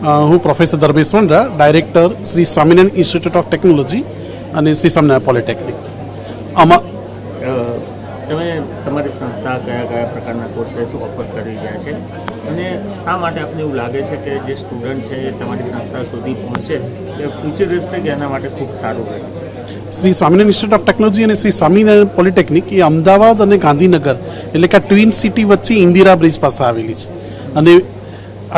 હું professor Dharmesh Vandra, director Shri Swaminarayan institute of technology અને Shri Swaminarayan polytechnic. તમે તમારી સંસ્થા કયા કયા પ્રકારના કોર્सेस ઓફર કરી રહ્યા છે અને શા માટે આપને એવું લાગે છે કે જે સ્ટુડન્ટ છે એ તમારી સંસ્થા સુધી પહોંચે એ ફ્યુચરિસ્ટિક એના માટે ખૂબ સારું રહે? Shri Swaminarayan institute of technology અને શ્રી સ્વામિનારાયણ પોલિટેકનિક એ અમદાવાદ અને ગાંધીનગર એટલે કે આ ટ્વિન સિટી વચ્ચે ઇન્દિરા બ્રિજ પાસે આવેલી છે અને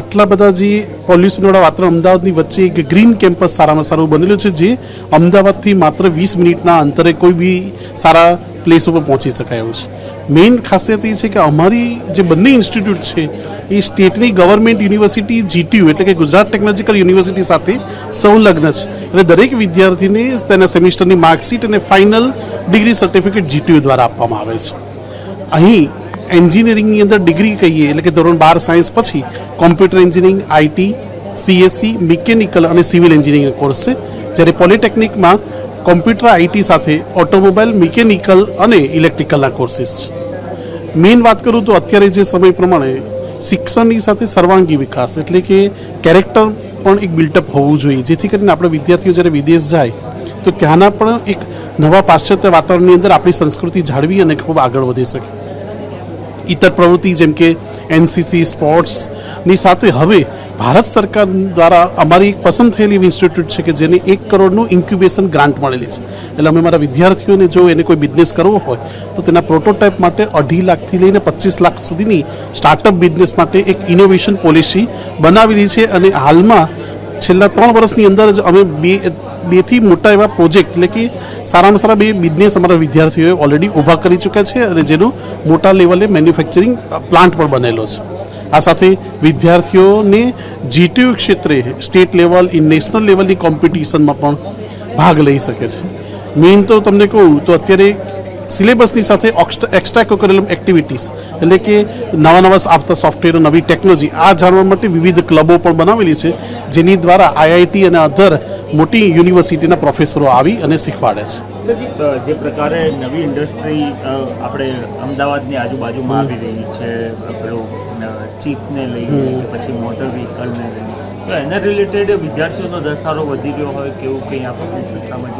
આટલા બધા જે પોલ્યુશનવાળા વાતાવરણ અમદાવાદની વચ્ચે એક ગ્રીન કેમ્પસ સારામાં સારું બનેલું છે, જે અમદાવાદથી માત્ર 20 મિનિટના અંતરે કોઈ બી સારા પ્લેસ ઉપર પહોંચી શકાય એવું છે. મેઇન ખાસિયત એ છે કે અમારી જે બંને ઇન્સ્ટિટ્યૂટ છે એ સ્ટેટની ગવર્મેન્ટ યુનિવર્સિટી GTU એટલે કે ગુજરાત ટેકનોલોજીકલ યુનિવર્સિટી સાથે સંલગ્ન છે. એટલે દરેક વિદ્યાર્થીને તેના સેમિસ્ટરની માર્કશીટ અને ફાઇનલ ડિગ્રી સર્ટિફિકેટ GTU દ્વારા આપવામાં આવે છે. અહીં એન્જિનિયરિંગની અંદર ડિગ્રી કહીએ એટલે કે ધોરણ 12 સાયન્સ પછી computer engineering, IT, CSE, mechanical અને સિવિલ એન્જિનિયરિંગ કોર્સ છે, જ્યારે પોલિટેકનિકમાં કોમ્પ્યુટર IT સાથે ઓટોમોબાઈલ, મિકેનિકલ અને ઇલેક્ટ્રિકલના કોર્સીસ છે. મેઇન વાત કરું તો અત્યારે જે સમય પ્રમાણે શિક્ષણની સાથે સર્વાંગી વિકાસ એટલે કે કેરેક્ટર પણ એક બિલ્ટઅપ હોવું જોઈએ, જેથી કરીને આપણે વિદ્યાર્થીઓ જ્યારે વિદેશ જાય તો ત્યાંના પણ એક નવા પાશ્ચાત્ય વાતાવરણની અંદર આપણી સંસ્કૃતિ જાળવી અને ખૂબ આગળ વધી શકે. ઇતર પ્રવૃત્તિ જેમ કે NCC, સ્પોર્ટ્સની સાથે હવે ભારત સરકાર દ્વારા અમારી એક પસંદ થયેલી ઇન્સ્ટિટ્યૂટ છે કે જેને 1 કરોડનું ઇન્ક્યુબેશન ગ્રાન્ટ મળેલી છે. એટલે અમે મારા વિદ્યાર્થીઓને જો એને કોઈ બિઝનેસ કરવો હોય તો તેના પ્રોટોટાઇપ માટે 2.5 લાખથી લઈને 25 લાખ સુધીની સ્ટાર્ટઅપ બિઝનેસ માટે એક ઇનોવેશન પોલિસી બનાવેલી છે. અને હાલમાં છેલ્લા 3 વર્ષની અંદર જ અમે બેથી મોટા એવા પ્રોજેક્ટ એટલે કે સારામાં સારા 2 બિઝનેસ અમારા વિદ્યાર્થીઓએ ઓલરેડી ઊભા કરી ચૂક્યા છે અને જેનું મોટા લેવલે મેન્યુફેક્ચરિંગ પ્લાન્ટ પણ બનેલો છે. આ સાથે વિદ્યાર્થીઓને GTU ક્ષેત્રે સ્ટેટ લેવલ, નેશનલ લેવલની કોમ્પિટિશનમાં પણ ભાગ લઈ શકે છે. મેઇન તો તમને કહું તો અત્યારે સિલેબસની સાથે એક્સ્ટ્રા કરિક્યુલમ એક્ટિવિટીઝ એટલે કે નવા આવતા સોફ્ટવેર, નવી ટેકનોલોજી આ જાણવા માટે વિવિધ ક્લબો પણ બનાવેલી છે, જેની દ્વારા IIT અને અધર મોટી યુનિવર્સિટીના પ્રોફેસરો આવી અને શીખવાડે છે. જે પ્રકારે નવી ઇન્ડસ્ટ્રી આપણે અમદાવાદની આજુબાજુમાં આવી રહી છે, પેલું ચીપને લઈને પછી મોટર વ્હીકલને લઈને, તો એના રિલેટેડ વિદ્યાર્થીઓનો દસારો વધી ગયો હોય કેવું કંઈ આપણે સંસ્થામાં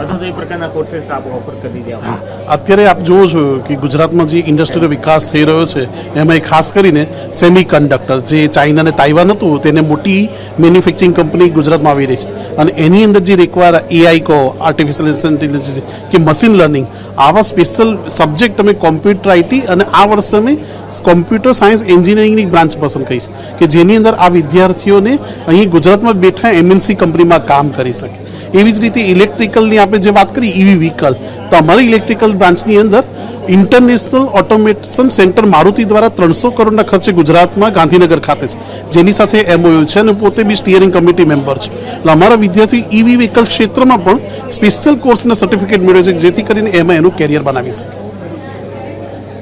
અથવા તો એ પ્રકારના કોર્सेस આપ ઓફર કરી રહ્યા? અત્યારે આપ જુઓ છો કે ગુજરાતમાં જે ઇન્ડસ્ટ્રીનો વિકાસ થઈ રહ્યો છે એમાં ખાસ કરીને સેમી કન્ડક્ટર જે ચાઇના અને તાઇવાન હતું તેને મોટી મેન્યુફેક્ચરિંગ કંપની ગુજરાતમાં આવી રહી છે અને એની અંદર જે રિક્વાયર AI કહો, આર્ટિફિશિયલ ઇન્ટેલિજન્સ કે મશીન લર્નિંગ આવા સ્પેશિયલ સબ્જેક્ટ અમે કોમ્પ્યુટર IT અને આ વર્ષે અમે કોમ્પ્યુટર સાયન્સ એન્જિનિયરિંગની બ્રાન્ચ પસંદ કરી છે કે જેની અંદર આ વિદ્યાર્થીઓને અહીં ગુજરાતમાં બેઠા MNC કંપનીમાં કામ કરી શકે. એવી જ રીતે ઇલેક્ટ્રિકલની આપણે જે વાત કરી EV વ્હીકલ, તો અમારી ઇલેક્ટ્રિકલ બ્રાન્ચની અંદર ઇન્ટરનેશનલ ઓટોમેશન સેન્ટર મારુતિ દ્વારા 300 કરોડના ખર્ચે ગુજરાતમાં ગાંધીનગર ખાતે છે, જેની સાથે MOU છે અને પોતે બી સ્ટીયરિંગ કમિટી મેમ્બર છે. એટલે અમારા વિદ્યાર્થી EV વ્હીકલ ક્ષેત્રમાં પણ સ્પેશિયલ કોર્સના સર્ટિફિકેટ મેળવે છે, જેથી કરીને એમાં એનું કેરિયર બનાવી શકે.